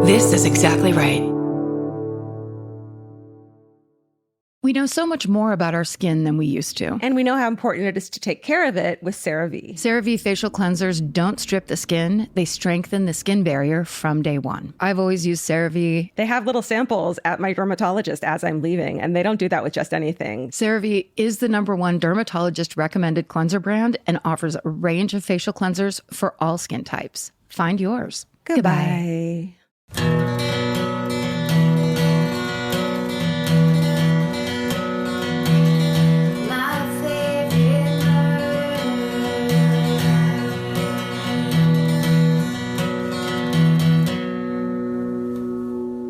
This is exactly right. We know so much more about our skin than we used to. And we know how important it is to take care of it with CeraVe. CeraVe facial cleansers don't strip the skin. They strengthen the skin barrier from day one. I've always used CeraVe. They have little samples at my dermatologist as I'm leaving, and they don't do that with just anything. CeraVe is the #1 dermatologist recommended cleanser brand and offers a range of facial cleansers for all skin types. Find yours. Goodbye.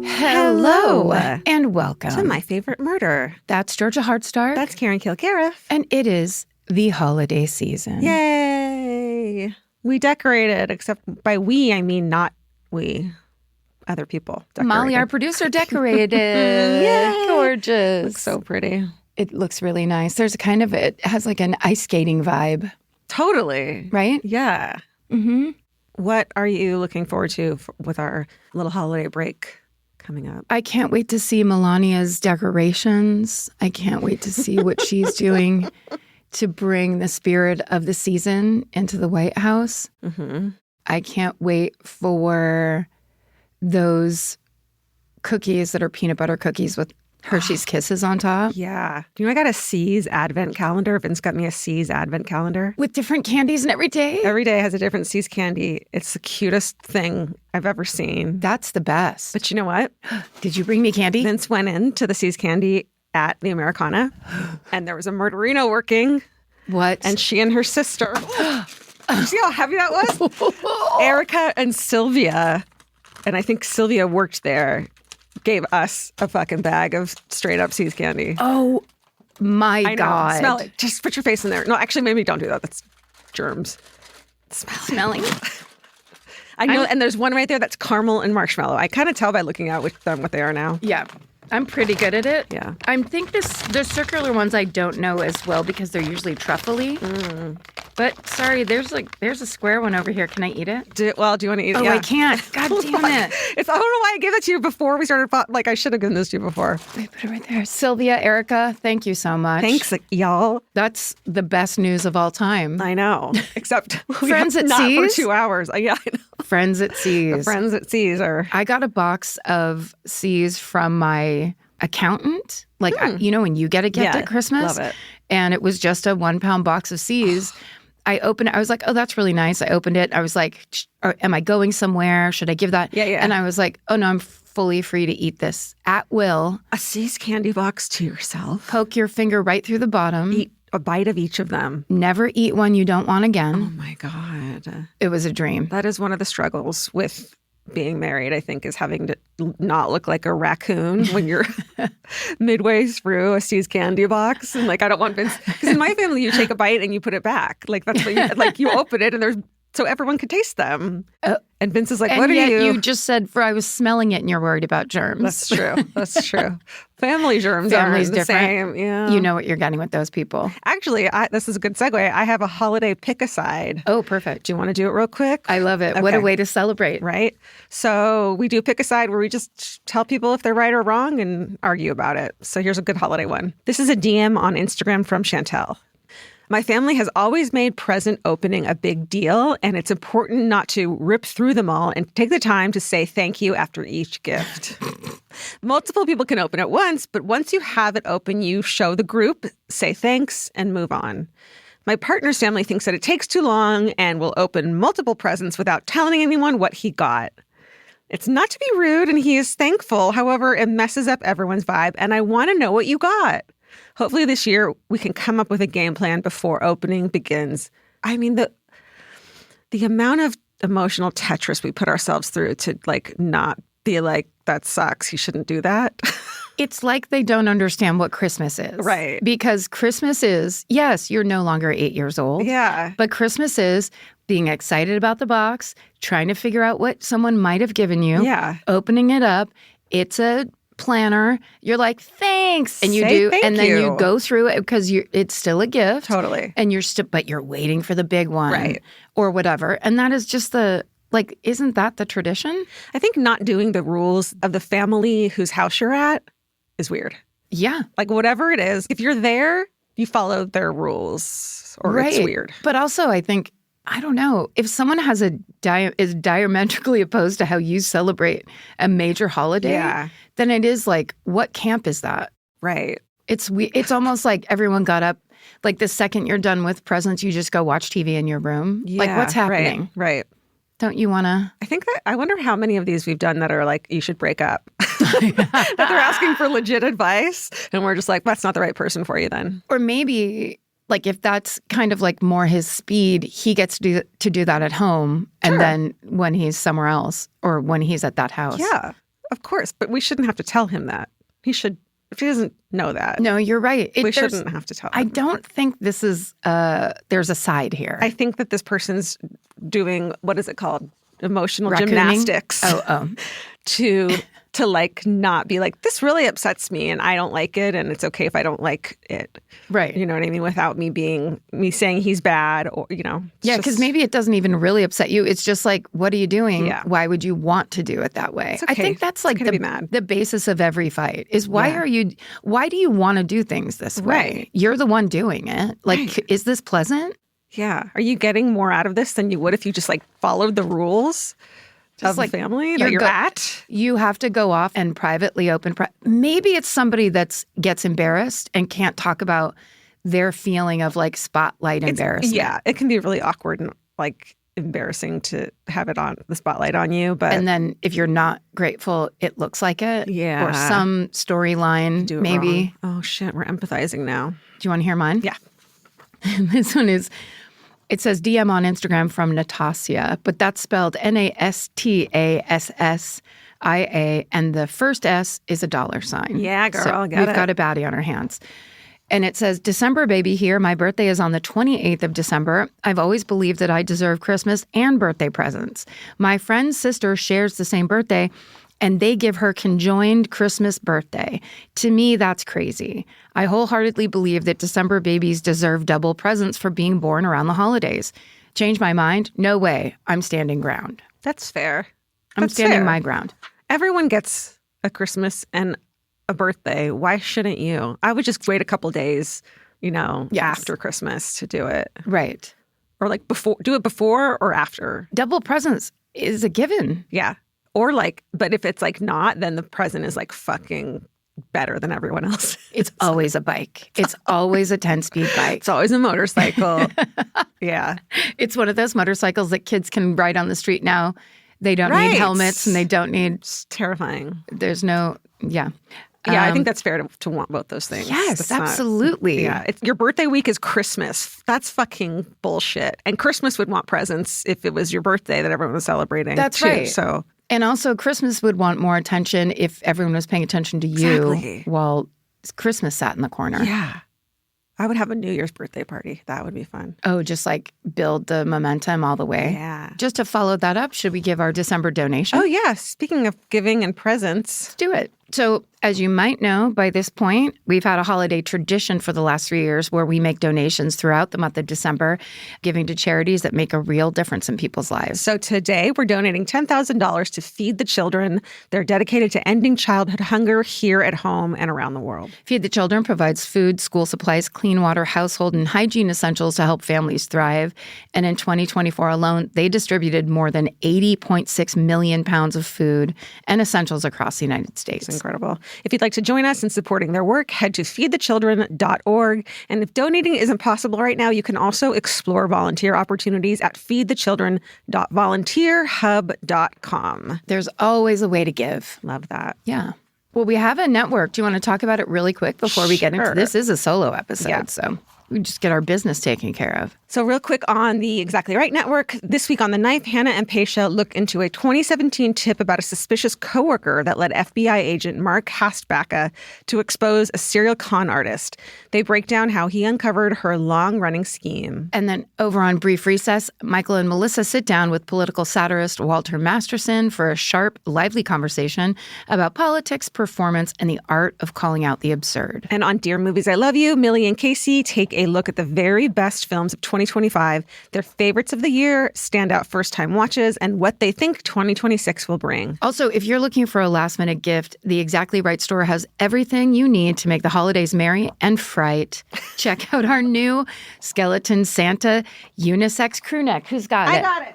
Hello and welcome to My Favorite Murder. That's Georgia Hardstark. That's Karen Kilcariff. And it is the holiday season. Yay! We decorated, except by we, I mean not we. Other people decorated. Molly, our producer, decorated. Yay! Gorgeous. Looks so pretty. It looks really nice. There's a kind of, it has like an ice skating vibe. Totally. Right? Yeah. Mm-hmm. What are you looking forward to with our little holiday break coming up? I can't wait to see Melania's decorations. I can't wait to see what she's doing to bring the spirit of the season into the White House. Mm-hmm. I can't wait for those cookies that are peanut butter cookies with Hershey's Kisses on top. Yeah. Do you know I got a C's advent calendar? Vince got me a C's advent calendar. With different candies and every day? Every day has a different C's candy. It's the cutest thing I've ever seen. That's the best. But you know what? Did you bring me candy? Vince went into the C's candy at the Americana, and there was a murderino working. What? And she and her sister. You see how heavy that was? Erica and Sylvia, and I think Sylvia worked there, gave us a fucking bag of straight up C's candy. Oh my I know. God. Smell it. Just put your face in there. No, actually, maybe don't do that. That's germs. Smelling. I know, and there's one right there that's caramel and marshmallow. I kind of tell by looking at them what they are now. Yeah. I'm pretty good at it. Yeah. I think the circular ones I don't know as well because they're usually truffly. Mm. But sorry, there's a square one over here. Can I eat it? Do you want to eat it? Oh, yeah. I can't. God damn it. I don't know why I gave it to you before we started. Like, I should have given this to you before. Wait, put it right there. Sylvia, Erica, thank you so much. Thanks, y'all. That's the best news of all time. I know. Except Friends at not C's? for 2 hours. Yeah, I know. Friends at C's. The friends at C's are... I got a box of C's from my accountant. Like, you know, when you get a gift at Christmas? Love it. And it was just a 1 pound box of C's. I opened it. I was like, oh, that's really nice. I opened it. I was like, am I going somewhere? Should I give that? Yeah. And I was like, oh, no, I'm fully free to eat this at will. A C's candy box to yourself. Poke your finger right through the bottom. Eat a bite of each of them. Never eat one you don't want again. Oh, my God. It was a dream. That is one of the struggles with being married, I think, is having to not look like a raccoon when you're midway through a C's candy box. And like, I don't want Vince, because in my family, you take a bite and you put it back. Like, that's what you, like, you open it and there's, so everyone could taste them. And Vince is like, what are you? You just said, I was smelling it and you're worried about germs. That's true. That's true. Family germs Family's aren't the different. same. Yeah. You know what you're getting with those people. Actually, this is a good segue. I have a holiday pick-a-side. Oh, perfect. Do you want to do it real quick? I love it. Okay. What a way to celebrate. Right? So we do pick-a-side where we just tell people if they're right or wrong and argue about it. So here's a good holiday one. This is a DM on Instagram from Chantel. My family has always made present opening a big deal, and it's important not to rip through them all and take the time to say thank you after each gift. Multiple people can open at once, but once you have it open, you show the group, say thanks, and move on. My partner's family thinks that it takes too long and will open multiple presents without telling anyone what he got. It's not to be rude, and he is thankful. However, it messes up everyone's vibe, and I want to know what you got. Hopefully this year we can come up with a game plan before opening begins. I mean, the amount of emotional Tetris we put ourselves through to like not be like, that sucks, you shouldn't do that. It's like they don't understand what Christmas is. Right. Because Christmas is, yes, you're no longer 8 years old. Yeah. But Christmas is being excited about the box, trying to figure out what someone might have given you. Yeah. Opening it up. It's a planner. You're like, thanks. And you Say do. thank And then you. you go through it because it's still a gift. Totally. And but you're waiting for the big one. Right. Or whatever. And that is just the Like, isn't that the tradition? I think not doing the rules of the family whose house you're at is weird. Yeah. Like, whatever it is, if you're there, you follow their rules or Right. it's weird. But also, I think, I don't know, if someone has is diametrically opposed to how you celebrate a major holiday, then it is like, what camp is that? Right. It's almost like everyone got up, like the second you're done with presents, you just go watch TV in your room. Like, what's happening? Right. Don't you want to? I wonder how many of these we've done that are like, you should break up. That they're asking for legit advice. And we're just like, that's not the right person for you then. Or maybe, like, if that's kind of like more his speed, he gets to do that at home. Sure. And then when he's somewhere else or when he's at that house. Yeah, of course. But we shouldn't have to tell him that. He should, if he doesn't know that. No, you're right. We shouldn't have to tell him. I don't think this is, there's a side here. I think that this person's doing, what is it called? Emotional Raccooning? Gymnastics. Oh. To like not be like, this really upsets me and I don't like it and it's okay if I don't like it. Right. You know what I mean? Without me saying he's bad or, you know. Yeah, because maybe it doesn't even really upset you. It's just like, what are you doing? Yeah. Why would you want to do it that way? It's okay. I think that's like the basis of every fight is why do you want to do things this way? Right. You're the one doing it. Like, is this pleasant? Yeah. Are you getting more out of this than you would if you just like followed the rules of the family that you're at? You have to go off and privately open. Maybe it's somebody that gets embarrassed and can't talk about their feeling of like spotlight embarrassment. Yeah. It can be really awkward and like embarrassing to have it on the spotlight on you. But and then if you're not grateful, it looks like it. Yeah. Or some storyline, maybe. Wrong. Oh, shit. We're empathizing now. Do you want to hear mine? Yeah. This one is, it says DM on Instagram from Natassia, but that's spelled Nastassia, and the first S is a $. Yeah, girl, so we've got a baddie on our hands. And it says, December baby here. My birthday is on the 28th of December. I've always believed that I deserve Christmas and birthday presents. My friend's sister shares the same birthday, and they give her conjoined Christmas birthday. To me, that's crazy. I wholeheartedly believe that December babies deserve double presents for being born around the holidays. Change my mind? No way. I'm standing ground. That's fair. I'm standing my ground. Everyone gets a Christmas and a birthday. Why shouldn't you? I would just wait a couple days, after Christmas to do it. Right. Or like do it before or after. Double presents is a given. Yeah. Or but if it's like not, then the present is like fucking better than everyone else. It's always a bike. It's always a 10-speed bike. It's always a motorcycle. Yeah. It's one of those motorcycles that kids can ride on the street now. They don't need helmets and they don't need... It's terrifying. There's no... Yeah. Yeah, I think that's fair to want both those things. Yes, absolutely. Your birthday week is Christmas. That's fucking bullshit. And Christmas would want presents if it was your birthday that everyone was celebrating. That's too, right. So... And also, Christmas would want more attention if everyone was paying attention to you while Christmas sat in the corner. Yeah. I would have a New Year's birthday party. That would be fun. Oh, just like build the momentum all the way. Yeah. Just to follow that up, should we give our December donation? Oh, yeah. Speaking of giving and presents. Let's do it. So, as you might know by this point, we've had a holiday tradition for the last 3 years where we make donations throughout the month of December, giving to charities that make a real difference in people's lives. So today we're donating $10,000 to Feed the Children. They're dedicated to ending childhood hunger here at home and around the world. Feed the Children provides food, school supplies, clean water, household, and hygiene essentials to help families thrive. And in 2024 alone, they distributed more than 80.6 million pounds of food and essentials across the United States. It's incredible. If you'd like to join us in supporting their work, head to feedthechildren.org. And if donating isn't possible right now, you can also explore volunteer opportunities at feedthechildren.volunteerhub.com. There's always a way to give. Love that. Yeah. Well, we have a network. Do you want to talk about it really quick before we get into this? This is a solo episode, so we just get our business taken care of. So real quick on the Exactly Right Network, this week on The Knife, Hannah and Paisha look into a 2017 tip about a suspicious coworker that led FBI agent Mark Hastbacka to expose a serial con artist. They break down how he uncovered her long-running scheme. And then over on Brief Recess, Michael and Melissa sit down with political satirist Walter Masterson for a sharp, lively conversation about politics, performance, and the art of calling out the absurd. And on Dear Movies I Love You, Millie and Casey take a look at the very best films of 2025, their favorites of the year, standout first-time watches, and what they think 2026 will bring. Also, if you're looking for a last-minute gift, the Exactly Right store has everything you need to make the holidays merry and fright. Check out our new Skeleton Santa unisex crew neck. Who's got it? I got it.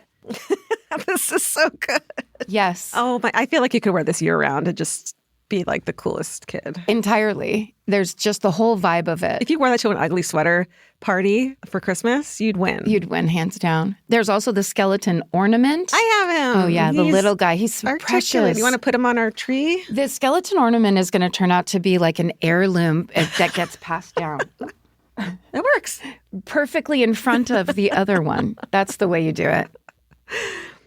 This is so good. Yes. Oh, I feel like you could wear this year-round and just be like the coolest kid. Entirely. There's just the whole vibe of it. If you wore that to an ugly sweater party for Christmas, you'd win. You'd win, hands down. There's also the skeleton ornament. I have him. Oh, yeah, the little guy. He's precious. You want to put him on our tree? The skeleton ornament is going to turn out to be like an heirloom that gets passed down. It works. Perfectly in front of the other one. That's the way you do it.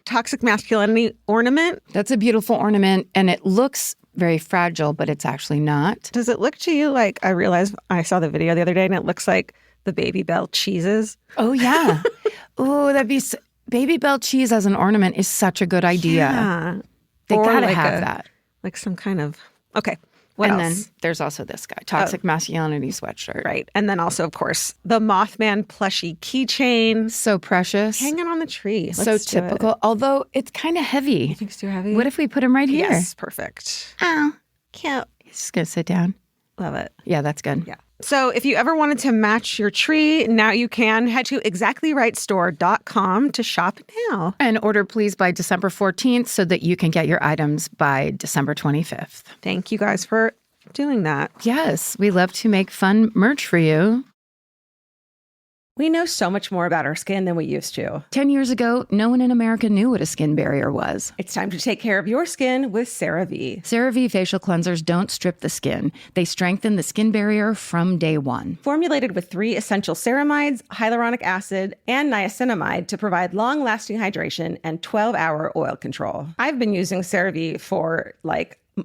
Toxic masculinity ornament. That's a beautiful ornament, and it looks very fragile, but it's actually not. Does it look to you like, I realized I saw the video the other day and it looks like the Baby Bell cheeses? Oh, yeah. Oh, Baby Bell cheese as an ornament is such a good idea. Yeah. They Or gotta like have that. Like some kind of, okay. What else? And then there's also this guy, Toxic Masculinity sweatshirt. Right. And then also, of course, the Mothman plushie keychain. So precious. Hanging on the tree. So Let's do typical. it. Although it's kind of heavy. You think it's too heavy? What if we put him right here? Yes, perfect. Oh, Cute. he's just going to sit down. Love it. Yeah, that's good. Yeah. So if you ever wanted to match your tree, now you can. Head to exactlyrightstore.com to shop now. And order please by December 14th so that you can get your items by December 25th. Thank you guys for doing that. Yes, we love to make fun merch for you. We know so much more about our skin than we used to. 10 years ago, no one in America knew what a skin barrier was. It's time to take care of your skin with CeraVe. CeraVe facial cleansers don't strip the skin. They strengthen the skin barrier from day one. Formulated with 3 essential ceramides, hyaluronic acid, and niacinamide to provide long-lasting hydration and 12-hour oil control. I've been using CeraVe for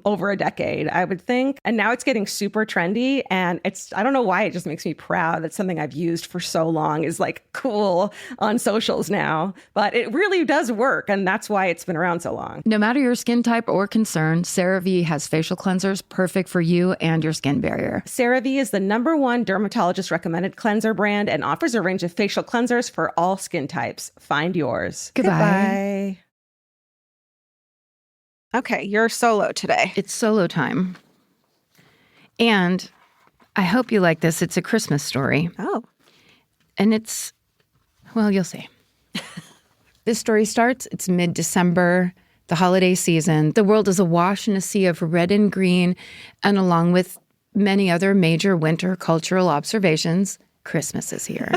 over a decade, I would think. And now it's getting super trendy. And I don't know why, it just makes me proud that something I've used for so long is cool on socials now. But it really does work. And that's why it's been around so long. No matter your skin type or concern, CeraVe has facial cleansers perfect for you and your skin barrier. CeraVe is the #1 dermatologist recommended cleanser brand and offers a range of facial cleansers for all skin types. Find yours. Goodbye. Okay, you're solo today. It's solo time. And I hope you like this. It's a Christmas story. Oh. And you'll see. This story starts, it's mid-December, the holiday season. The world is awash in a sea of red and green, and along with many other major winter cultural observations, Christmas is here.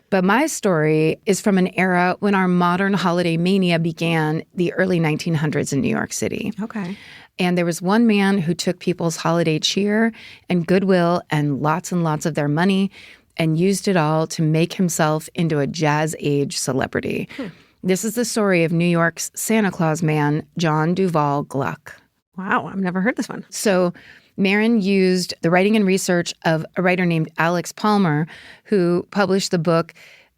But my story is from an era when our modern holiday mania began, the early 1900s in New York City. Okay. And there was one man who took people's holiday cheer and goodwill and lots of their money and used it all to make himself into a jazz age celebrity. This is the story of New York's Santa Claus man, John Duval Gluck. Wow, I've never heard this one. So Marin used the writing and research of a writer named Alex Palmer, who published the book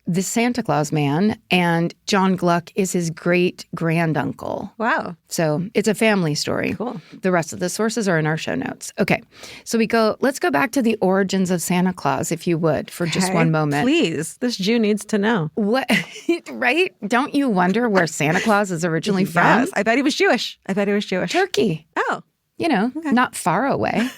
The Santa Claus Man, and John Gluck is his great-granduncle. Wow. So it's a family story. Cool. The rest of the sources are in our show notes. Okay, so let's go back to the origins of Santa Claus, if you would, for just one moment. Please, this Jew needs to know. What, right? Don't you wonder where Santa Claus is originally from? Yes, I bet he was Jewish. Turkey. Oh. Not far away.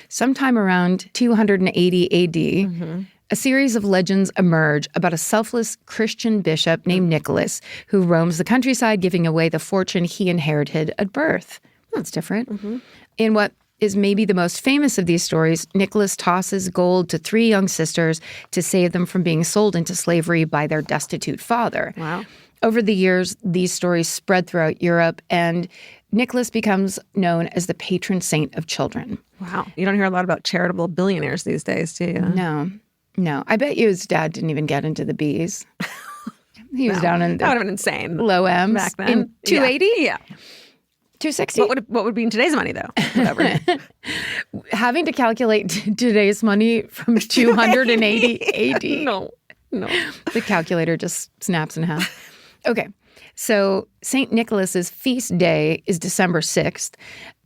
Sometime around 280 AD, a series of legends emerge about a selfless Christian bishop named Nicholas who roams the countryside giving away the fortune he inherited at birth. That's different. In what is maybe the most famous of these stories, Nicholas tosses gold to 3 young sisters to save them from being sold into slavery by their destitute father. Wow. Over the years, these stories spread throughout Europe, and Nicholas becomes known as the patron saint of children. Wow. You don't hear a lot about charitable billionaires these days, do you? No. I bet you his dad didn't even get into the B's. He was down in the that would have been insane. low M's. Back then. In 280? Yeah. 260? What would be in today's money, though? Whatever. Having to calculate today's money from 280 AD. No. The calculator just snaps in half. Okay. So St. Nicholas's feast day is December 6th,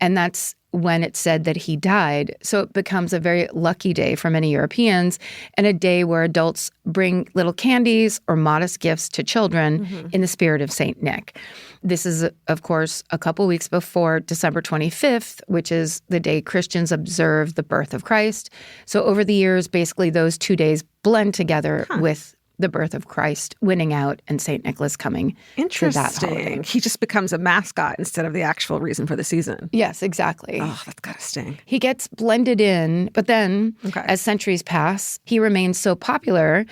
and that's when it's said that he died. So it becomes a very lucky day for many Europeans and a day where adults bring little candies or modest gifts to children in the spirit of St. Nick. This is, of course, a couple weeks before December 25th, which is the day Christians observe the birth of Christ. So over the years, basically those 2 days blend together with the birth of Christ winning out and St. Nicholas coming to that holiday. Interesting. He just becomes a mascot instead of the actual reason for the season. Yes, exactly. Oh, that's gotta sting. He gets blended in, but then as centuries pass, he remains so popular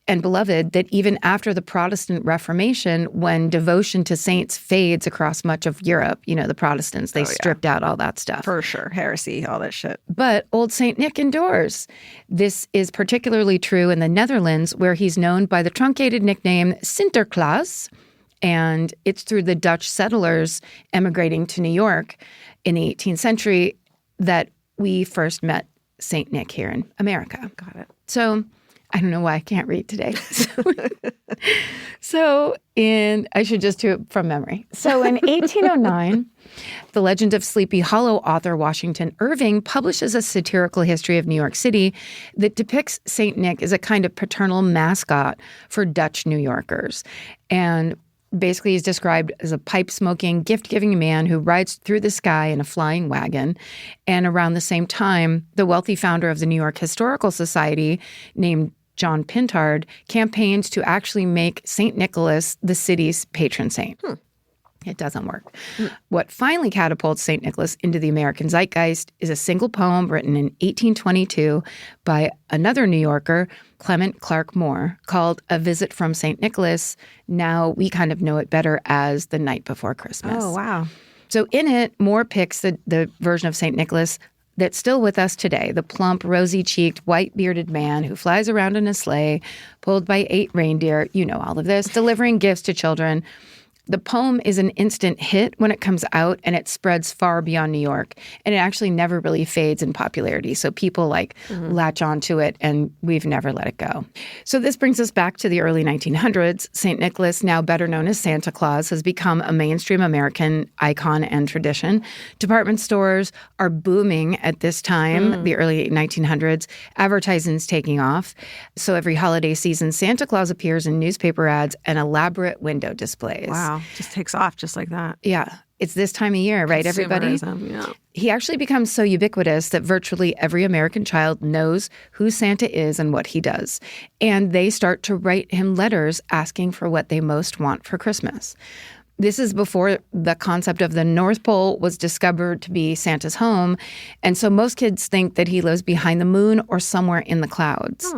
and beloved that even after the Protestant Reformation, when devotion to saints fades across much of Europe, you know, the Protestants, they stripped out all that stuff. For sure. Heresy, all that shit. But old St. Nick endures. This is particularly true in the Netherlands, where he's known by the truncated nickname Sinterklaas. And it's through the Dutch settlers emigrating to New York in the 18th century that we first met St. Nick here in America. Got it. So I don't know why I can't read today. I should just do it from memory. So in 1809, the Legend of Sleepy Hollow author Washington Irving publishes a satirical history of New York City that depicts St. Nick as a kind of paternal mascot for Dutch New Yorkers. And basically, he's described as a pipe-smoking, gift-giving man who rides through the sky in a flying wagon. And around the same time, the wealthy founder of the New York Historical Society, named John Pintard, campaigns to actually make St. Nicholas the city's patron saint. It doesn't work. What finally catapults St. Nicholas into the American zeitgeist is a single poem written in 1822 by another New Yorker, Clement Clark Moore, called A Visit from St. Nicholas. Now we kind of know it better as The Night Before Christmas. Oh, wow. So in it, Moore picks the version of St. Nicholas that's still with us today, the plump, rosy-cheeked, white-bearded man who flies around in a sleigh, pulled by 8 reindeer, you know all of this, delivering gifts to children. The poem is an instant hit when it comes out, and it spreads far beyond New York. And it actually never really fades in popularity. So people latch onto it, and we've never let it go. So this brings us back to the early 1900s. St. Nicholas, now better known as Santa Claus, has become a mainstream American icon and tradition. Department stores are booming at this time, the early 1900s. Advertising's taking off. So every holiday season, Santa Claus appears in newspaper ads and elaborate window displays. Wow. Just takes off just like that. Yeah. It's this time of year, right, everybody? Yeah. He actually becomes so ubiquitous that virtually every American child knows who Santa is and what he does. And they start to write him letters asking for what they most want for Christmas. This is before the concept of the North Pole was discovered to be Santa's home. And so most kids think that he lives behind the moon or somewhere in the clouds.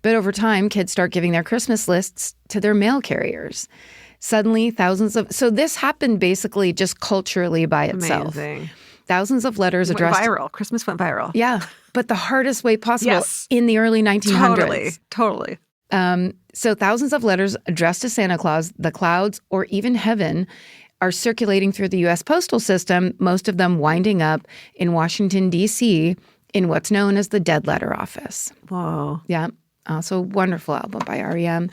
But over time, kids start giving their Christmas lists to their mail carriers. Suddenly, so this happened basically just culturally by itself. Amazing. Thousands of letters addressed. Went viral. Christmas went viral. Yeah, but the hardest way possible in the early 1900s. Totally. So thousands of letters addressed to Santa Claus, the clouds, or even heaven are circulating through the U.S. postal system, most of them winding up in Washington, D.C., in what's known as the Dead Letter Office. Whoa. Yeah. Also, a wonderful album by R.E.M.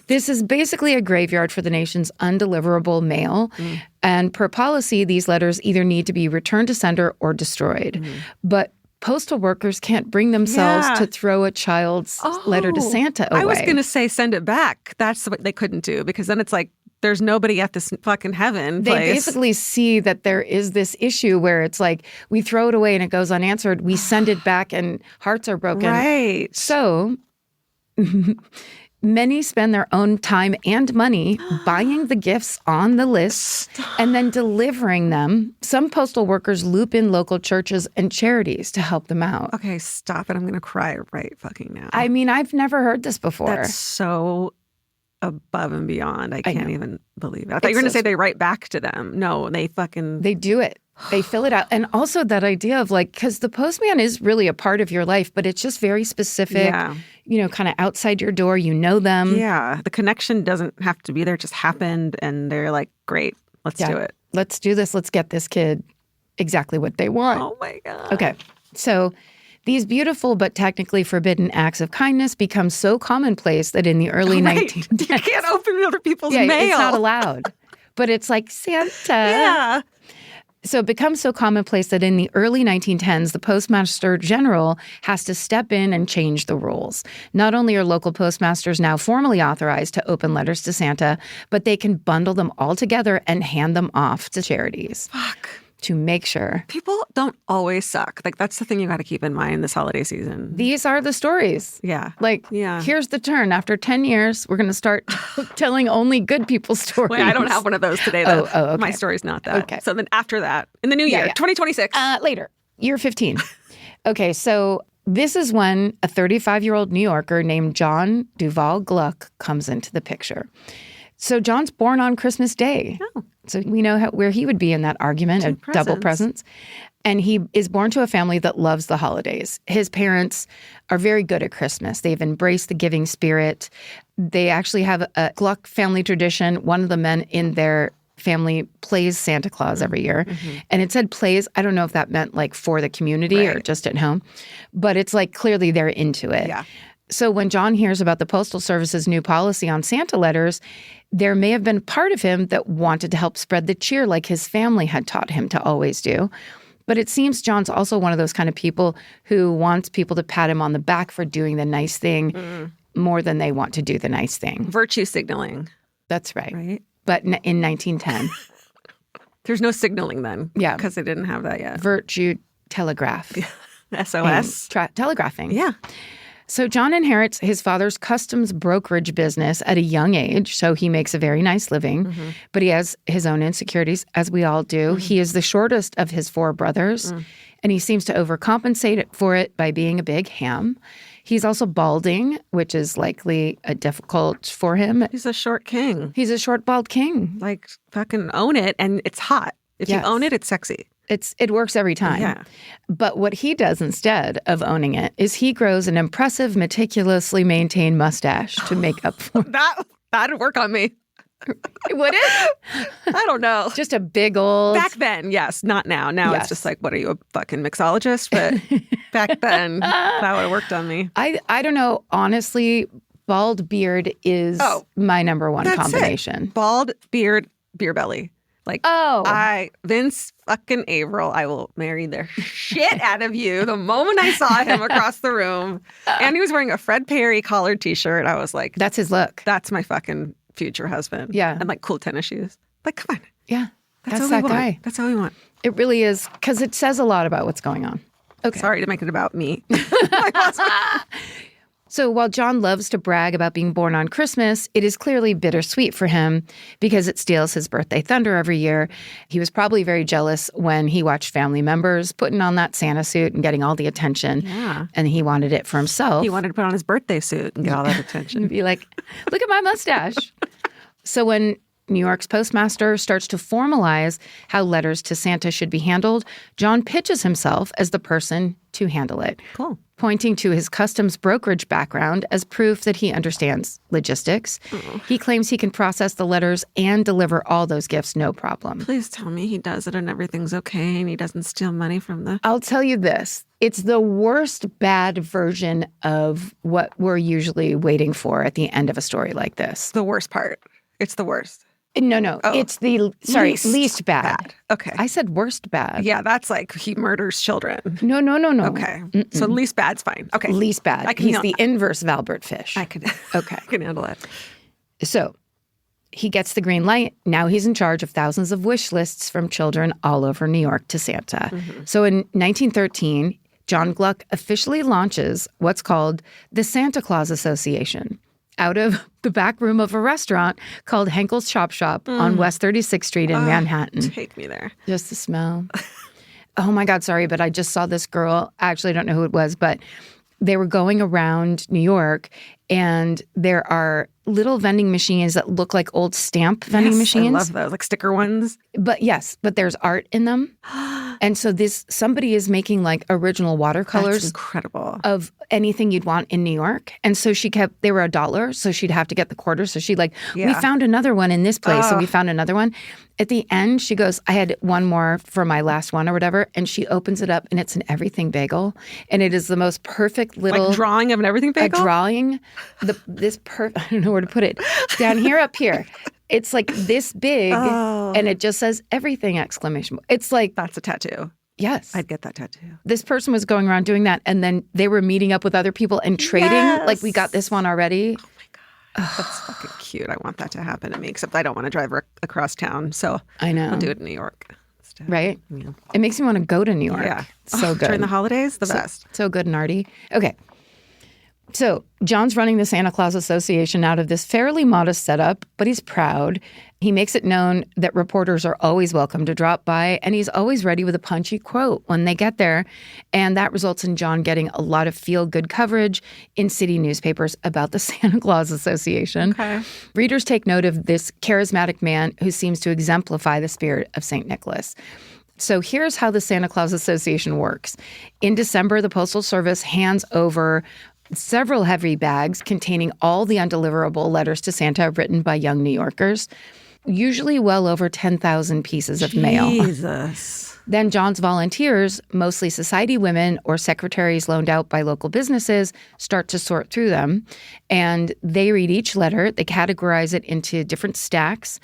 This is basically a graveyard for the nation's undeliverable mail. And per policy, these letters either need to be returned to sender or destroyed. But postal workers can't bring themselves to throw a child's letter to Santa away. I was going to say send it back. That's what they couldn't do, because then it's like there's nobody at this fucking heaven place. They basically see that there is this issue where it's like we throw it away and it goes unanswered. We send it back and hearts are broken. Right. So many spend their own time and money buying the gifts on the list and then delivering them. Some postal workers loop in local churches and charities to help them out. Okay, stop it. I'm going to cry right fucking now. I mean, I've never heard this before. That's so above and beyond. I can't even believe it. I thought you were going to say they write back to them. No, they do it. They fill it out. And also that idea of because the postman is really a part of your life, but it's just very specific, kind of outside your door, you know them. Yeah. The connection doesn't have to be there. It just happened. And they're like, great, let's do it. Let's do this. Let's get this kid exactly what they want. Oh my God. Okay. So these beautiful but technically forbidden acts of kindness become so commonplace that in the early 1910s. You can't open other people's mail. It's not allowed. But it's like Santa. Yeah. So it becomes so commonplace that in the early 1910s, the Postmaster General has to step in and change the rules. Not only are local postmasters now formally authorized to open letters to Santa, but they can bundle them all together and hand them off to charities. Fuck. To make sure. People don't always suck. Like, that's the thing you got to keep in mind this holiday season. These are the stories. Yeah. Like, here's the turn. After 10 years, we're going to start telling only good people's stories. Wait, I don't have one of those today, though. Oh, okay. My story's not that. Okay. So then after that, in the new year, 2026. Later, year 15. Okay, so this is when a 35-year-old New Yorker named John Duval Gluck comes into the picture. So John's born on Christmas Day. Oh. So we know where he would be in that argument of double presents. And he is born to a family that loves the holidays. His parents are very good at Christmas. They've embraced the giving spirit. They actually have a Gluck family tradition. One of the men in their family plays Santa Claus every year. Mm-hmm. And it said plays. I don't know if that meant like for the community or just at home. But it's like clearly they're into it. Yeah. So when John hears about the Postal Service's new policy on Santa letters, there may have been part of him that wanted to help spread the cheer like his family had taught him to always do. But it seems John's also one of those kind of people who wants people to pat him on the back for doing the nice thing more than they want to do the nice thing. Virtue signaling. That's right. Right. But in 1910. There's no signaling then. Yeah. Because they didn't have that yet. Virtue telegraph. SOS. Telegraphing. Yeah. So John inherits his father's customs brokerage business at a young age, so he makes a very nice living. But he has his own insecurities, as we all do. He is the shortest of his 4 brothers, and he seems to overcompensate for it by being a big ham. He's also balding, which is likely difficult for him. He's a short king. He's a short, bald king. Like, fucking own it, and it's hot. If you own it, it's sexy. It works every time. Yeah. But what he does instead of owning it is he grows an impressive, meticulously maintained mustache to make up for it. That'd work on me. Would it? I don't know. Just a big old... Back then, yes. Not now. Now it's just like, what are you, a fucking mixologist? But back then, that would have worked on me. I don't know. Honestly, bald beard is my number one combination. It. Bald beard, beer belly. Like, Vince fucking Averill, I will marry the shit out of you the moment I saw him across the room. And he was wearing a Fred Perry collared t-shirt. I was like, that's his look. That's my fucking future husband. Yeah. And like cool tennis shoes. Like, come on. Yeah. That's that guy. That's all we want. It really is, because it says a lot about what's going on. Okay. Sorry to make it about me. So while John loves to brag about being born on Christmas, it is clearly bittersweet for him because it steals his birthday thunder every year. He was probably very jealous when he watched family members putting on that Santa suit and getting all the attention. Yeah. And he wanted it for himself. He wanted to put on his birthday suit and get all that attention. And be like, look at my mustache. So when New York's postmaster starts to formalize how letters to Santa should be handled, John pitches himself as the person to handle it. Cool. Pointing to his customs brokerage background as proof that he understands logistics. He claims he can process the letters and deliver all those gifts no problem. Please tell me he does it and everything's okay and he doesn't steal money from the... I'll tell you this. It's the worst bad version of what we're usually waiting for at the end of a story like this. The worst part. It's the worst. No. Oh, it's the, least bad. Okay. I said worst bad. Yeah, that's like he murders children. No. Okay. So least bad's fine. Okay. Least bad. He's the inverse of Albert Fish. I can handle it. So he gets the green light. Now he's in charge of thousands of wish lists from children all over New York to Santa. So in 1913, John Gluck officially launches what's called the Santa Claus Association out of the back room of a restaurant called Henkel's Chop Shop on West 36th Street in Manhattan. Take me there. Just the smell. Oh my God, sorry, but I just saw this girl. Actually, I don't know who it was, but they were going around New York and there are little vending machines that look like old stamp vending machines. I love those, like sticker ones. But there's art in them. And so somebody is making like original watercolors. That's incredible. Of anything you'd want in New York. And so they were $1, so she'd have to get the quarter. So she'd we found another one in this place. So we found another one. At the end, she goes, I had one more for my last one or whatever. And she opens it up and it's an everything bagel. And it is the most perfect little... Like drawing of an everything bagel? A drawing. I don't know where to put it. Down here, up here. It's like this big, and it just says everything, exclamation. It's like, That's a tattoo. yes. I'd get that tattoo. This person was going around doing that, and then they were meeting up with other people and trading. Yes. Like, we got this one already. That's fucking cute. I want that to happen to me, except I don't want to drive across town. So I know. I'll do it in New York instead. Right? Yeah. It makes me want to go to New York. Yeah. So good. During the holidays, the best. So good and arty. Okay. So John's running the Santa Claus Association out of this fairly modest setup, but he's proud. He makes it known that reporters are always welcome to drop by, and he's always ready with a punchy quote when they get there. And that results in John getting a lot of feel-good coverage in city newspapers about the Santa Claus Association. Okay. Readers take note of this charismatic man who seems to exemplify the spirit of St. Nicholas. So here's how the Santa Claus Association works. In December, the Postal Service hands over several heavy bags containing all the undeliverable letters to Santa written by young New Yorkers, usually well over 10,000 pieces of mail. Jesus. Then John's volunteers, mostly society women or secretaries loaned out by local businesses, start to sort through them. And they read each letter. They categorize it into different stacks.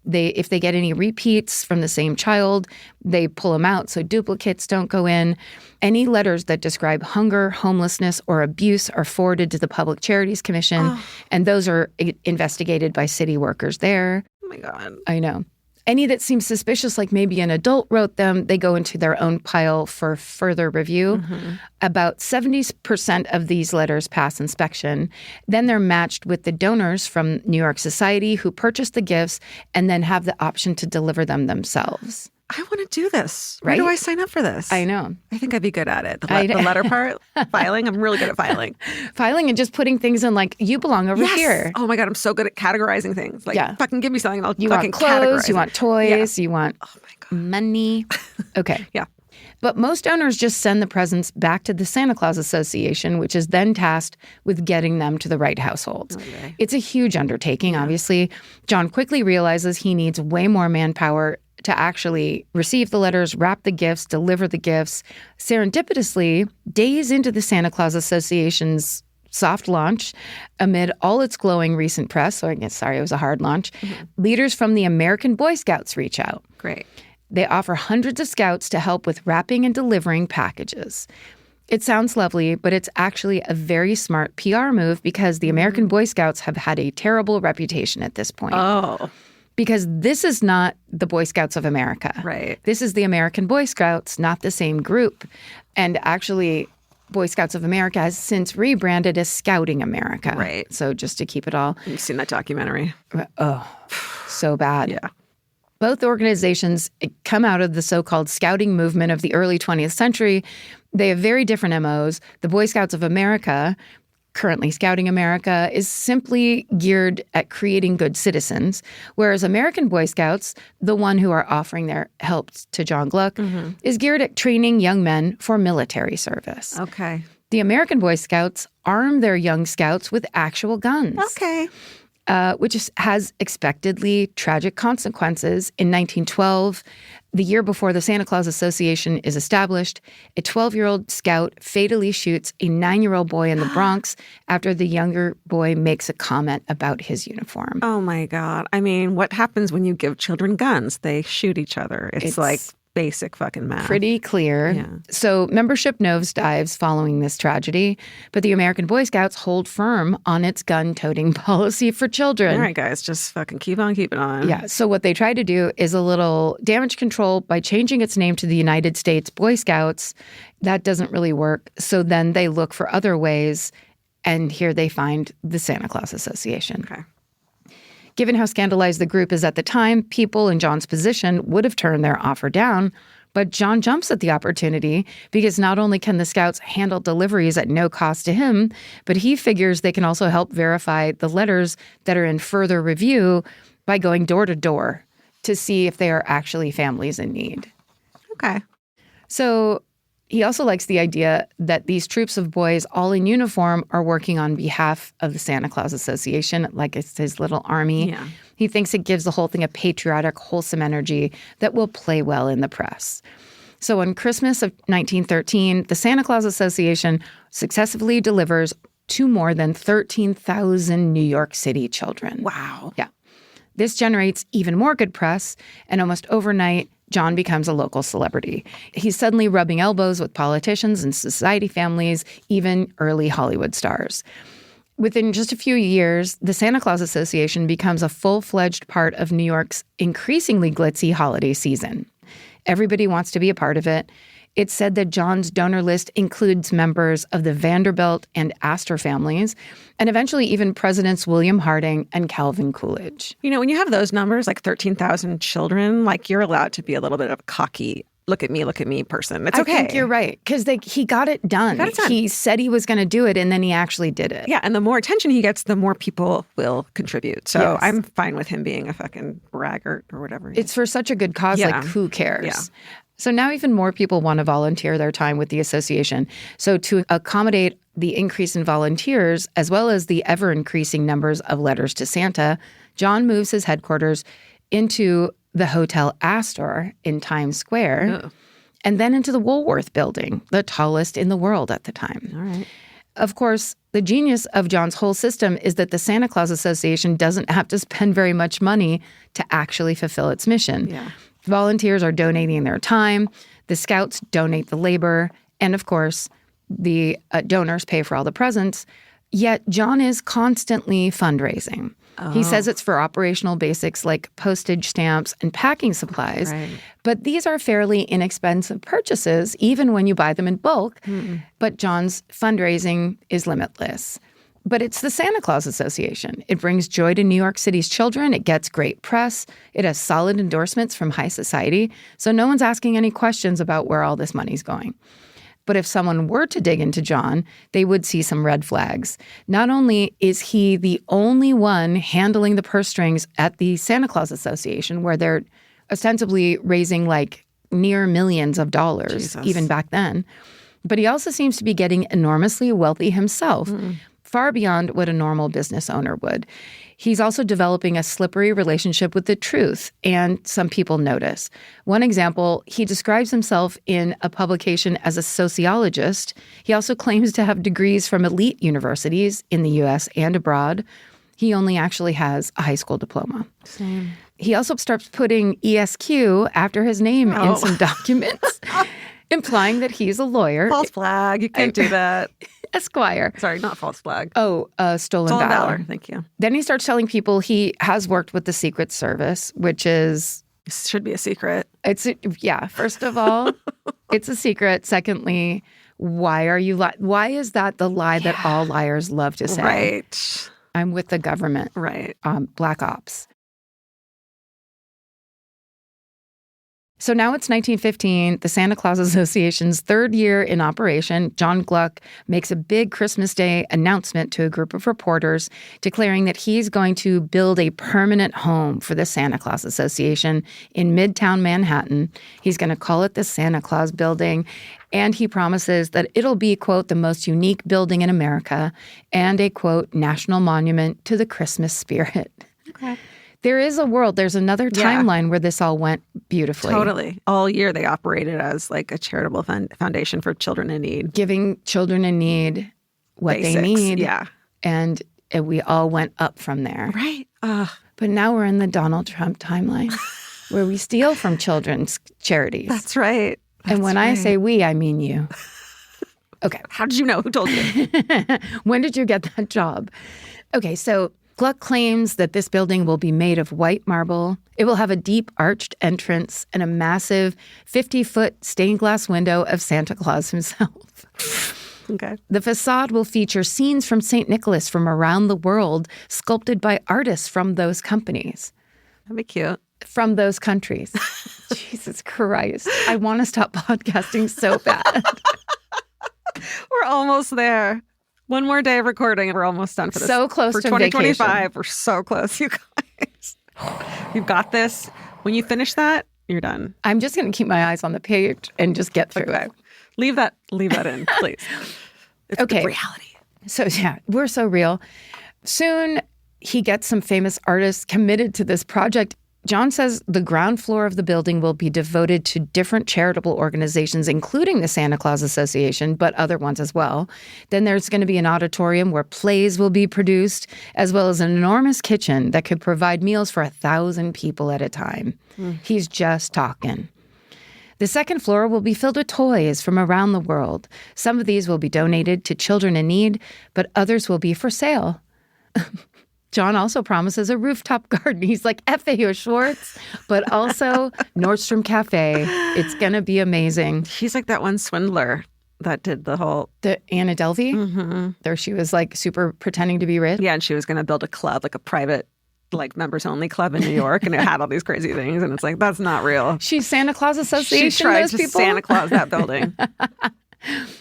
If they get any repeats from the same child, they pull them out so duplicates don't go in. Any letters that describe hunger, homelessness, or abuse are forwarded to the Public Charities Commission, and those are investigated by city workers there. Oh my God. I know. Any that seem suspicious, like maybe an adult wrote them, they go into their own pile for further review. Mm-hmm. About 70% of these letters pass inspection. Then they're matched with the donors from New York Society who purchase the gifts and then have the option to deliver them themselves. I want to do this. Right? Where do I sign up for this? I know. I think I'd be good at it. The I know. letter part, filing. I'm really good at filing. Filing and just putting things in like, you belong over Yes. here. Oh my God, I'm so good at categorizing things. Like, Yeah. fucking give me something and I'll You fucking want clothes, categorize you it. want toys, you want Oh my God. money. Okay. Yeah. But most donors just send the presents back to the Santa Claus Association, which is then tasked with getting them to the right households. Okay. It's a huge undertaking, obviously. John quickly realizes he needs way more manpower to actually receive the letters, wrap the gifts, deliver the gifts. Serendipitously, days into the Santa Claus Association's soft launch, amid all its glowing recent press, so I guess, sorry, it was a hard launch, leaders from the American Boy Scouts reach out. Great. They offer hundreds of scouts to help with wrapping and delivering packages. It sounds lovely, but it's actually a very smart PR move because the American Boy Scouts have had a terrible reputation at this point. Oh, Because this is not the Boy Scouts of America. right. This is the American Boy Scouts, not the same group. And actually, Boy Scouts of America has since rebranded as Scouting America. Right. So just to keep it all, You've seen that documentary. oh, so bad. Yeah. Both organizations come out of the so-called scouting movement of the early 20th century. They have very different MOs. The Boy Scouts of America, currently Scouting America, is simply geared at creating good citizens, whereas American Boy Scouts, the one who are offering their help to John Gluck, is geared at training young men for military service. Okay. The American Boy Scouts arm their young scouts with actual guns. Okay. Which has expectedly tragic consequences. In 1912, the year before the Santa Claus Association is established, a 12-year-old scout fatally shoots a 9-year-old boy in the Bronx after the younger boy makes a comment about his uniform. Oh my God. I mean, what happens when you give children guns? They shoot each other. It's like basic fucking math. Pretty clear. Yeah. So membership nosedives following this tragedy, but the American Boy Scouts hold firm on its gun-toting policy for children. All right, guys, just fucking keep on keeping on. Yeah. So what they try to do is a little damage control by changing its name to the United States Boy Scouts. That doesn't really work. So then they look for other ways, and here they find the Santa Claus Association. Okay. Given how scandalized the group is at the time, people in John's position would have turned their offer down. But John jumps at the opportunity because not only can the Scouts handle deliveries at no cost to him, but he figures they can also help verify the letters that are in further review by going door to door to see if they are actually families in need. Okay. So he also likes the idea that these troops of boys all in uniform are working on behalf of the Santa Claus Association, like it's his little army. Yeah. He thinks it gives the whole thing a patriotic, wholesome energy that will play well in the press. So on Christmas of 1913, the Santa Claus Association successfully delivers to more than 13,000 New York City children. Wow. Yeah. This generates even more good press, and almost overnight, John becomes a local celebrity. He's suddenly rubbing elbows with politicians and society families, even early Hollywood stars. Within just a few years, the Santa Claus Association becomes a full-fledged part of New York's increasingly glitzy holiday season. Everybody wants to be a part of it. It's said that John's donor list includes members of the Vanderbilt and Astor families, and eventually even Presidents William Harding and Calvin Coolidge. You know, when you have those numbers, like 13,000 children, like you're allowed to be a little bit of a cocky, look at me person. It's okay. I think you're right, because he got it done. He said he was going to do it, and then he actually did it. Yeah, and the more attention he gets, the more people will contribute. So Yes. I'm fine with him being a fucking braggart or whatever. It's for such a good cause, Yeah. like who cares? Yeah. So now even more people want to volunteer their time with the association. So to accommodate the increase in volunteers, as well as the ever-increasing numbers of letters to Santa, John moves his headquarters into the Hotel Astor in Times Square, and then into the Woolworth Building, the tallest in the world at the time. All right. Of course, the genius of John's whole system is that the Santa Claus Association doesn't have to spend very much money to actually fulfill its mission. Yeah. Volunteers are donating their time, the scouts donate the labor, and of course, the donors pay for all the presents. Yet John is constantly fundraising. He says it's for operational basics like postage stamps and packing supplies. Right. But these are fairly inexpensive purchases, even when you buy them in bulk. But John's fundraising is limitless. But it's the Santa Claus Association. It brings joy to New York City's children. It gets great press. It has solid endorsements from high society. So no one's asking any questions about where all this money's going. But if someone were to dig into John, they would see some red flags. Not only is he the only one handling the purse strings at the Santa Claus Association, where they're ostensibly raising like near millions of dollars, even back then, but he also seems to be getting enormously wealthy himself, far beyond what a normal business owner would. He's also developing a slippery relationship with the truth, and some people notice. One example, he describes himself in a publication as a sociologist. He also claims to have degrees from elite universities in the U.S. and abroad. He only actually has a high school diploma. Same. He also starts putting ESQ after his name in some documents, implying that he's a lawyer. False flag. You can't do that. Esquire. Sorry, not false flag. Oh, stolen valor. Thank you. Then he starts telling people he has worked with the Secret Service, which is... This should be a secret. First of all, it's a secret. Secondly, why are you why is that the lie that all liars love to say? Right. I'm with the government. Right. Black ops. So now it's 1915, the Santa Claus Association's third year in operation. John Gluck makes a big Christmas Day announcement to a group of reporters declaring that he's going to build a permanent home for the Santa Claus Association in Midtown Manhattan. He's going to call it the Santa Claus Building. And he promises that it'll be, quote, the most unique building in America and a, quote, national monument to the Christmas spirit. Okay. There's another timeline where this all went beautifully. Totally. All year they operated as like a charitable foundation for children in need. Giving children in need what Basics. they need. Yeah. And we all went up from there. Right. But now we're in the Donald Trump timeline where we steal from children's charities. That's right. And when I say we, I mean you. Okay. How did you know? Who told you? When did you get that job? Okay, so Gluck claims that this building will be made of white marble. It will have a deep arched entrance and a massive 50-foot stained glass window of Santa Claus himself. Okay. The facade will feature scenes from St. Nicholas from around the world, sculpted by artists from those companies. That'd be cute. From those countries. Jesus Christ. I want to stop podcasting so bad. We're almost there. One more day of recording and we're almost done for this. So close for to 2025. vacation. We're so close, you guys. You've got this. When you finish that, you're done. I'm just going to keep my eyes on the page and just get through it. Leave that in, please. It's Okay. the reality. So yeah, we're so real. Soon he gets some famous artists committed to this project. John says the ground floor of the building will be devoted to different charitable organizations, including the Santa Claus Association, but other ones as well. Then there's going to be an auditorium where plays will be produced, as well as an enormous kitchen that could provide meals for 1,000 people at a time. He's just talking. The second floor will be filled with toys from around the world. Some of these will be donated to children in need, but others will be for sale. John also promises a rooftop garden. He's like, FAO Schwartz, but also Nordstrom Cafe. It's going to be amazing. She's like that one swindler that did the whole... The Anna Delvey? There she was like super pretending to be rich. Yeah, and she was going to build a club, like a private, like members-only club in New York, and it had all these crazy things, and it's like, that's not real. She's Santa Claus Association, She tried those to people? Santa Claus that building.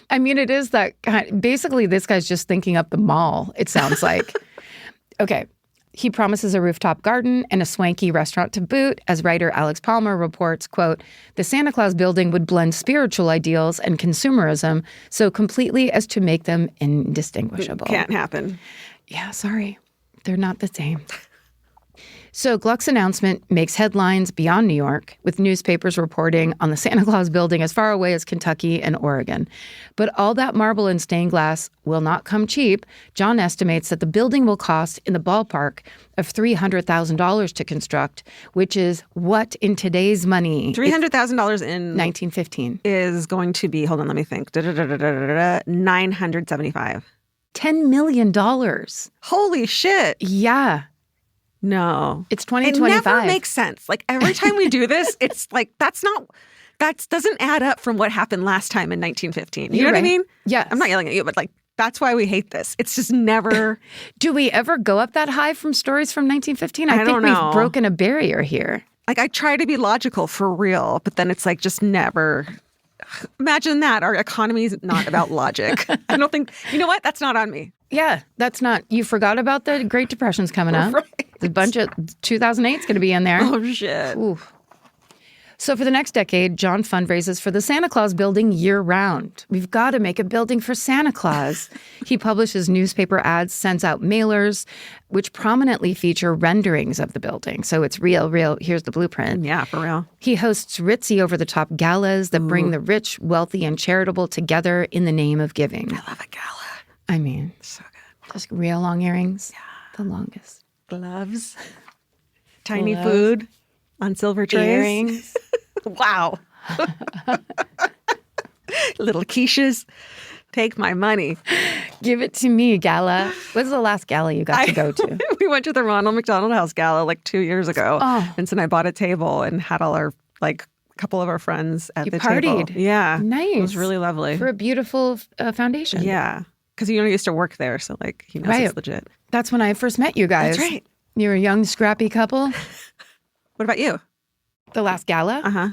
I mean, it is that kind. Basically, this guy's just thinking up the mall, it sounds like. Okay. He promises a rooftop garden and a swanky restaurant to boot. As writer Alex Palmer reports, quote, the Santa Claus building would blend spiritual ideals and consumerism so completely as to make them indistinguishable. Can't happen. Yeah, sorry. They're not the same. So Gluck's announcement makes headlines beyond New York, with newspapers reporting on the Santa Claus building as far away as Kentucky and Oregon. But all that marble and stained glass will not come cheap. John estimates that the building will cost in the ballpark of $300,000 to construct, which is what in today's money? $300,000 in 1915. is going to be, hold on, let me think, 975. $10 million. Holy shit. Yeah. No. It's It 2025. never makes sense. Like every time we do this, it's like, that doesn't add up from what happened last time in 1915. You know what I mean? Yes. I'm not yelling at you, but like, that's why we hate this. It's just never. Do we ever go up that high from stories from 1915? I think don't know. we've broken a barrier here. Like I try to be logical for real, but then it's like just never. Imagine that. Our economy is not about logic. I don't think, you know what? That's not on me. Yeah, that's not, you forgot about the Great Depression's coming up. Right. The bunch of 2008 is going to be in there. Oh, shit. Ooh. So for the next decade, John fundraises for the Santa Claus building year-round. We've got to make a building for Santa Claus. He publishes newspaper ads, sends out mailers, which prominently feature renderings of the building. So it's real. Here's the blueprint. Yeah, for real. He hosts ritzy over-the-top galas that bring the rich, wealthy, and charitable together in the name of giving. I love a gala. I mean, So good. just real long earrings. Yeah. The longest. Gloves. Tiny Gloves. food on silver trays. Earrings. Wow. Little quiches. Take my money. Give it to me, gala. What's the last gala you got to go to? We went to the Ronald McDonald House Gala like 2 years ago. Oh. And so I bought a table and had all our, like, a couple of our friends at You the partied. table. Yeah. Nice. It was really lovely. For a beautiful foundation. Yeah. Because you used to work there. So, like, he knows Right. it's legit. That's when I first met you guys. That's right. You're a young, scrappy couple. What about you? The last gala? Uh-huh.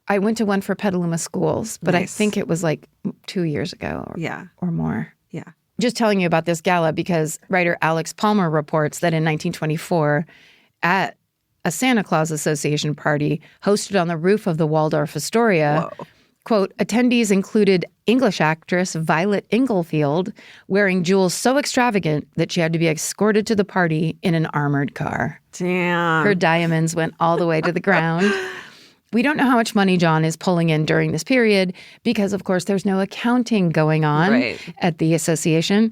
I went to one for Petaluma Schools, but I Nice. think it was like 2 years ago or more. Yeah. Just telling you about this gala because writer Alex Palmer reports that in 1924, at a Santa Claus Association party hosted on the roof of the Waldorf Astoria, Whoa. quote, attendees included English actress Violet Inglefield wearing jewels so extravagant that she had to be escorted to the party in an armored car. Damn. Her diamonds went all the way to the ground. We don't know how much money John is pulling in during this period because, of course, there's no accounting going on Right. at the association.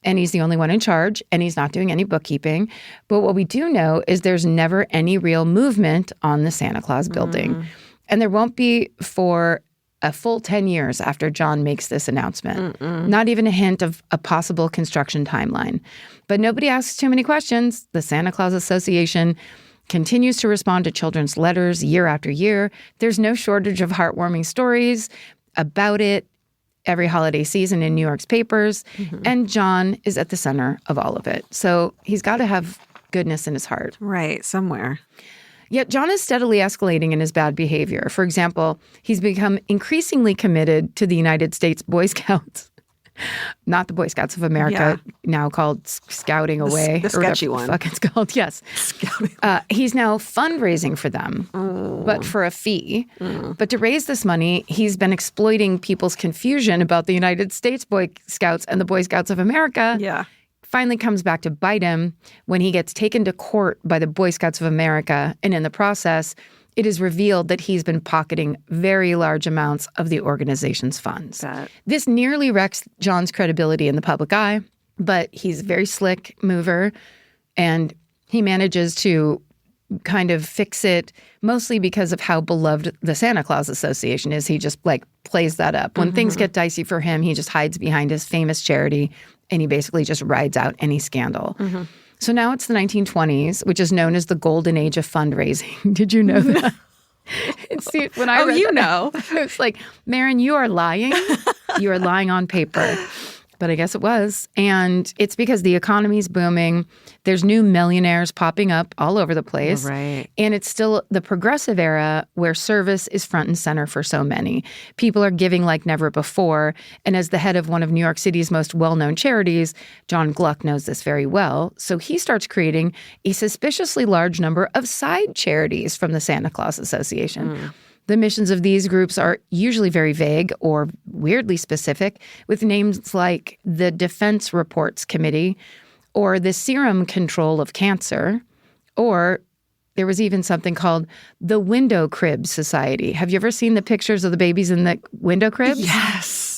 And he's the only one in charge, and he's not doing any bookkeeping. But what we do know is there's never any real movement on the Santa Claus building. And there won't be for a full 10 years after John makes this announcement. Not even a hint of a possible construction timeline. But nobody asks too many questions. The Santa Claus Association continues to respond to children's letters year after year. There's no shortage of heartwarming stories about it every holiday season in New York's papers. And John is at the center of all of it. So he's got to have goodness in his heart. Right. Somewhere. Yet John is steadily escalating in his bad behavior. For example, he's become increasingly committed to the United States Boy Scouts. Not the Boy Scouts of America, now called Scouting Away. the or whatever sketchy one. the fuck it's called, yes. He's now fundraising for them, but for a fee. But to raise this money, he's been exploiting people's confusion about the United States Boy Scouts and the Boy Scouts of America. Yeah. finally comes back to bite him when he gets taken to court by the Boy Scouts of America. And in the process, it is revealed that he's been pocketing very large amounts of the organization's funds. This nearly wrecks John's credibility in the public eye, but he's a very slick mover, and he manages to kind of fix it mostly because of how beloved the Santa Claus Association is. He just like plays that up. When things get dicey for him, he just hides behind his famous charity, and he basically just rides out any scandal. So now it's the 1920s, which is known as the golden age of fundraising. Did you know that? See, when I read that, it's like, Marin, you are lying. You are lying on paper. But I guess it was. And it's because the economy's booming. There's new millionaires popping up all over the place. Right. And it's still the progressive era where service is front and center for so many. People are giving like never before. And as the head of one of New York City's most well-known charities, Duval Gluck knows this very well. So he starts creating a suspiciously large number of side charities from the Santa Claus Association. The missions of these groups are usually very vague or weirdly specific, with names like the Defense Reports Committee or the Serum Control of Cancer, or there was even something called the Window Crib Society. Have you ever seen the pictures of the babies in the window cribs? Yes.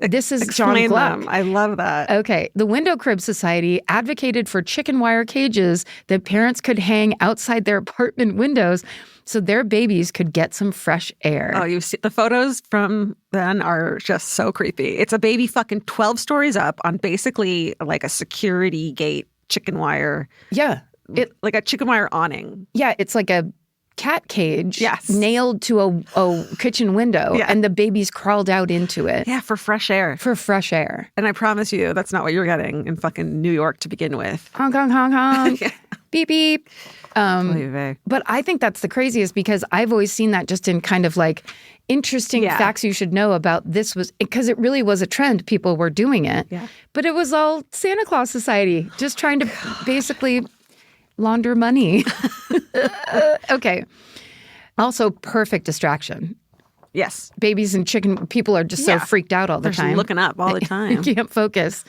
This is Explain Duval Gluck. them. I love that. Okay. The Window Crib Society advocated for chicken wire cages that parents could hang outside their apartment windows so their babies could get some fresh air. Oh, you see the photos from then are just so creepy. It's a baby fucking 12 stories up on basically like a security gate chicken wire. Yeah. Like a chicken wire awning. Yeah, it's like a cat cage nailed to a kitchen window, and the babies crawled out into it. Yeah, for fresh air. For fresh air. And I promise you, that's not what you're getting in fucking New York to begin with. Honk, honk, honk, honk. Beep, beep. But I think that's the craziest because I've always seen that just in kind of like interesting facts you should know about this was because it really was a trend. People were doing it. Yeah. But it was all Santa Claus Society just trying to basically launder money. Okay. Also, perfect distraction. Yes. Babies and chicken people are just so freaked out all the time. They're looking up all the time. You can't focus.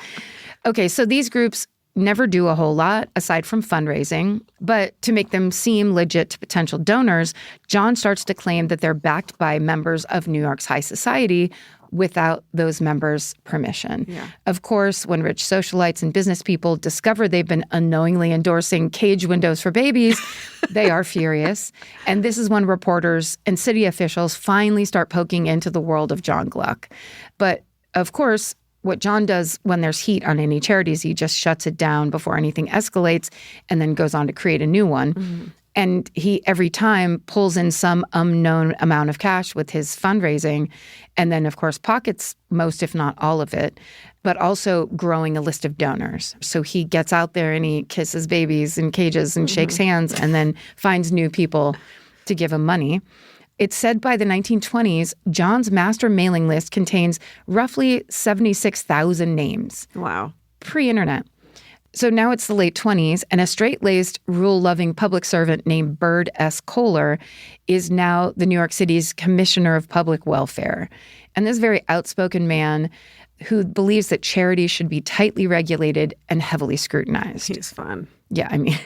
Okay, so these groups never do a whole lot aside from fundraising, but to make them seem legit to potential donors, John starts to claim that they're backed by members of New York's high society without those members' permission. Yeah. Of course, when rich socialites and business people discover they've been unknowingly endorsing cage windows for babies, they are furious. And this is when reporters and city officials finally start poking into the world of Duval Gluck. But of course, what John does when there's heat on any charities, he just shuts it down before anything escalates and then goes on to create a new one. Mm-hmm. And he, every time, pulls in some unknown amount of cash with his fundraising and then, of course, pockets most, if not all of it, but also growing a list of donors. So he gets out there and he kisses babies in cages and shakes hands and then finds new people to give him money. It's said by the 1920s, John's master mailing list contains roughly 76,000 names. Wow. Pre-internet. So now it's the late 20s, and a straight-laced, rule-loving public servant named Bird S. Kohler is now the New York City's Commissioner of Public Welfare. And this very outspoken man who believes that charities should be tightly regulated and heavily scrutinized. He's fun. Yeah, I mean,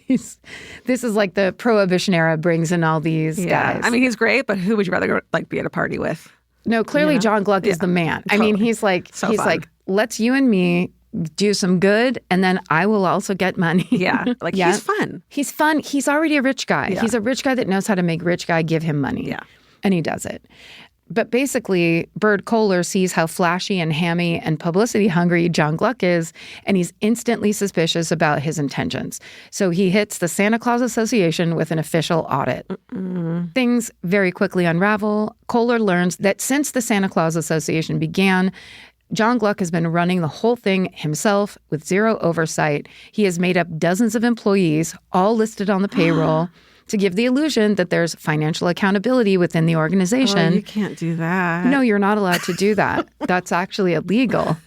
this is like the Prohibition era brings in all these guys. I mean, he's great, but who would you rather go, like, be at a party with? No, clearly Duval Gluck is the man. Totally. I mean, he's like, let's you and me do some good, and then I will also get money. Yeah. Like, he's fun. He's fun. He's already a rich guy. Yeah. He's a rich guy that knows how to make rich guy give him money. Yeah. And he does it. But basically, Bird Kohler sees how flashy and hammy and publicity-hungry Duval Gluck is, and he's instantly suspicious about his intentions. So he hits the Santa Claus Association with an official audit. Things very quickly unravel. Kohler learns that since the Santa Claus Association began, Duval Gluck has been running the whole thing himself with zero oversight. He has made up dozens of employees, all listed on the payroll, to give the illusion that there's financial accountability within the organization. Oh, you can't do that. No, you're not allowed to do that. That's actually illegal.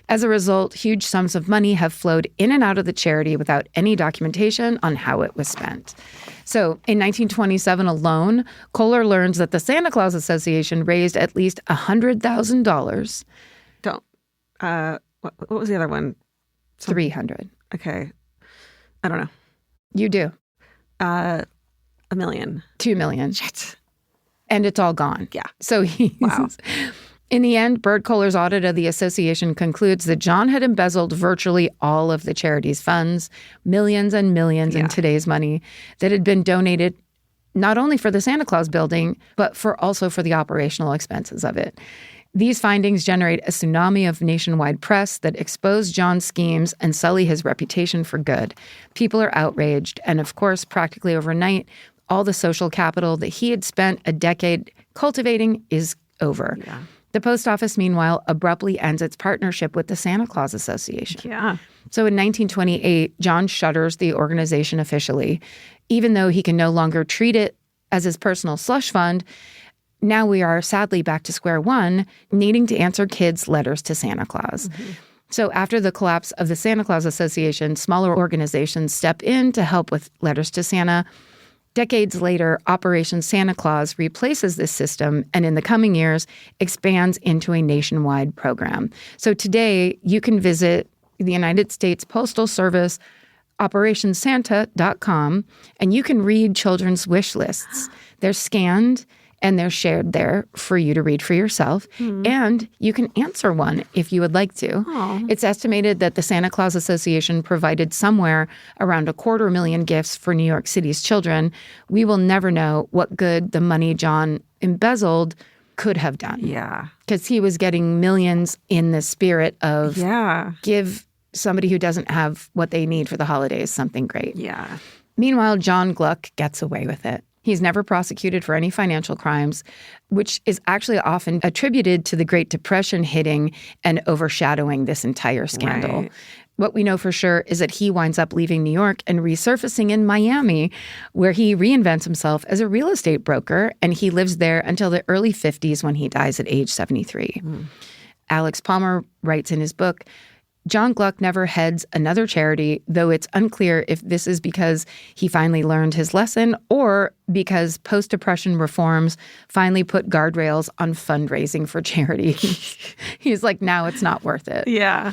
As a result, huge sums of money have flowed in and out of the charity without any documentation on how it was spent. So in 1927 alone, Kohler learns that the Santa Claus Association raised at least $100,000. What was the other one? 300. Okay. I don't know. You do. $1 million. 2 million. Shit. And it's all gone. Yeah. So Wow. In the end, Bert Kohler's audit of the association concludes that John had embezzled virtually all of the charity's funds, millions and millions in today's money, that had been donated not only for the Santa Claus building, but also for the operational expenses of it. These findings generate a tsunami of nationwide press that expose John's schemes and sully his reputation for good. People are outraged, and of course, practically overnight, all the social capital that he had spent a decade cultivating is over. Yeah. The post office, meanwhile, abruptly ends its partnership with the Santa Claus Association. Yeah. So in 1928, John shutters the organization officially. Even though he can no longer treat it as his personal slush fund, now we are sadly back to square one, needing to answer kids' letters to Santa Claus. Mm-hmm. So after the collapse of the Santa Claus Association, smaller organizations step in to help with letters to Santa. Decades later, Operation Santa Claus replaces this system and in the coming years expands into a nationwide program. So today, you can visit the United States Postal Service operationsanta.com and you can read children's wish lists. They're scanned and they're shared there for you to read for yourself. And you can answer one if you would like to. It's estimated that the Santa Claus Association provided somewhere around 250,000 gifts for New York City's children. We will never know what good the money John embezzled could have done. Yeah. Because he was getting millions in the spirit of Yeah. give somebody who doesn't have what they need for the holidays something great. Yeah. Meanwhile, John Gluck gets away with it. He's never prosecuted for any financial crimes, which is actually often attributed to the Great Depression hitting and overshadowing this entire scandal. Right. What we know for sure is that he winds up leaving New York and resurfacing in Miami, where he reinvents himself as a real estate broker, and he lives there until the early 50s when he dies at age 73. Alex Palmer writes in his book, John Gluck never heads another charity, though it's unclear if this is because he finally learned his lesson or because post-depression reforms finally put guardrails on fundraising for charity. He's like, now it's not worth it. Yeah.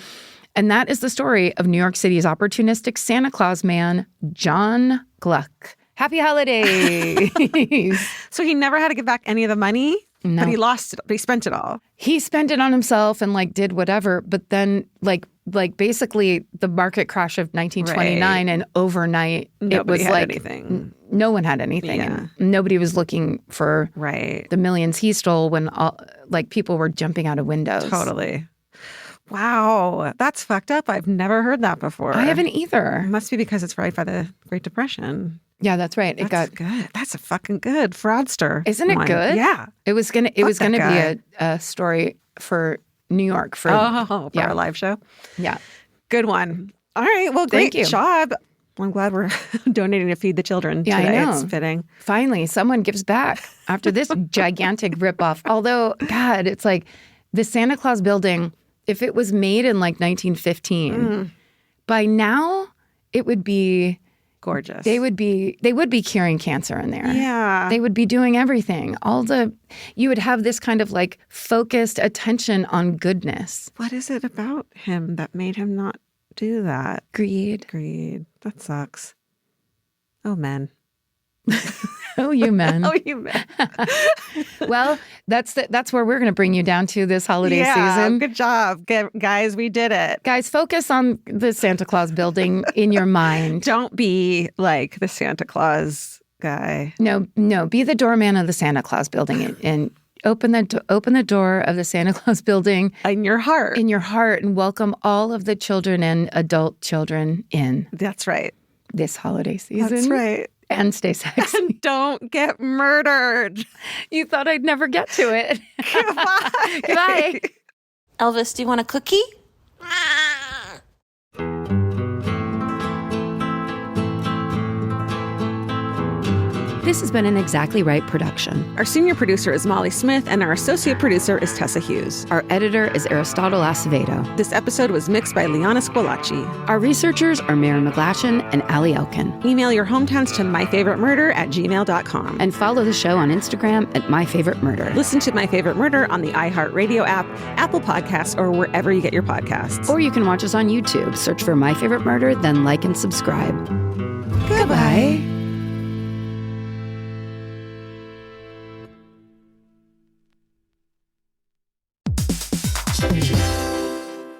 And that is the story of New York City's opportunistic Santa Claus man, John Gluck. Happy holidays. So he never had to give back any of the money? No. But he lost it. But he spent it all. He spent it on himself and did whatever. But then basically the market crash of 1929 and overnight Nobody it was had anything. No one had anything. Yeah. And nobody was looking for Right. the millions he stole when people were jumping out of windows. Totally. Wow. That's fucked up. I've never heard that before. I haven't either. It must be because it's right by the Great Depression. Yeah, that's right. That's good. That's a fucking good fraudster. Isn't it good? Yeah. It was gonna guy. be a story for New York for For our live show. Yeah. Good one. All right. Well, great Thank you. job. I'm glad we're donating to feed the children Yeah, today. I know. It's fitting. Finally, someone gives back after this gigantic ripoff. Although, God, it's like the Santa Claus building, if it was made in 1915, by now it would be Gorgeous. they would be curing cancer in there. Yeah. They would be doing everything. You would have this kind of focused attention on goodness. What is it about him that made him not do that? Greed. That sucks. Oh, men. Oh, you men. Oh, you men. Well, that's where we're going to bring you down to this holiday season. Good job. Guys, we did it. Guys, focus on the Santa Claus building in your mind. Don't be like the Santa Claus guy. No, be the doorman of the Santa Claus building and open the door of the Santa Claus building In your heart. and welcome all of the children and adult children in That's right. this holiday season. That's right. And stay sexy. And don't get murdered. You thought I'd never get to it. Goodbye. Goodbye. Elvis, do you want a cookie? This This has been an Exactly Right production. Our senior producer is Molly Smith, and our associate producer is Tessa Hughes. Our editor is Aristotle Acevedo. This episode was mixed by Liana Squilacci. Our researchers are Mary McGlashan and Ali Elkin. Email your hometowns to myfavoritemurder@gmail.com. And follow the show on Instagram at myfavoritemurder. Listen to My Favorite Murder on the iHeartRadio app, Apple Podcasts, or wherever you get your podcasts. Or you can watch us on YouTube. Search for My Favorite Murder, then like and subscribe. Goodbye.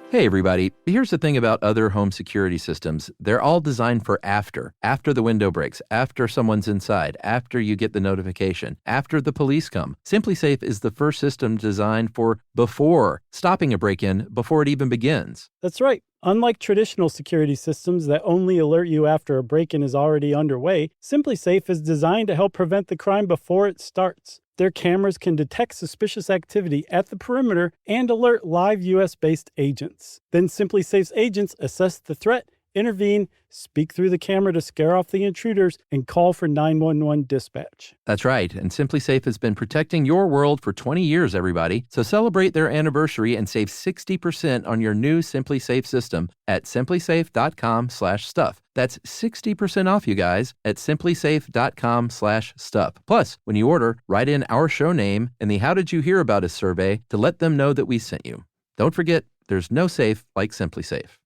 Hey everybody, here's the thing about other home security systems. They're all designed for after the window breaks, after someone's inside, after you get the notification, after the police come. SimpliSafe is the first system designed for before, stopping a break-in before it even begins. That's right. Unlike traditional security systems that only alert you after a break-in is already underway, SimpliSafe is designed to help prevent the crime before it starts. Their cameras can detect suspicious activity at the perimeter and alert live U.S.-based agents. Then SimpliSafe's agents assess the threat, intervene, speak through the camera to scare off the intruders, and call for 911 dispatch. That's right, and SimpliSafe has been protecting your world for 20 years, everybody. So celebrate their anniversary and save 60% on your new SimpliSafe system at simplisafe.com/stuff. That's 60% off, you guys, at simplisafe.com/stuff. Plus, when you order, write in our show name and the How Did You Hear About Us survey to let them know that we sent you. Don't forget, there's no safe like SimpliSafe.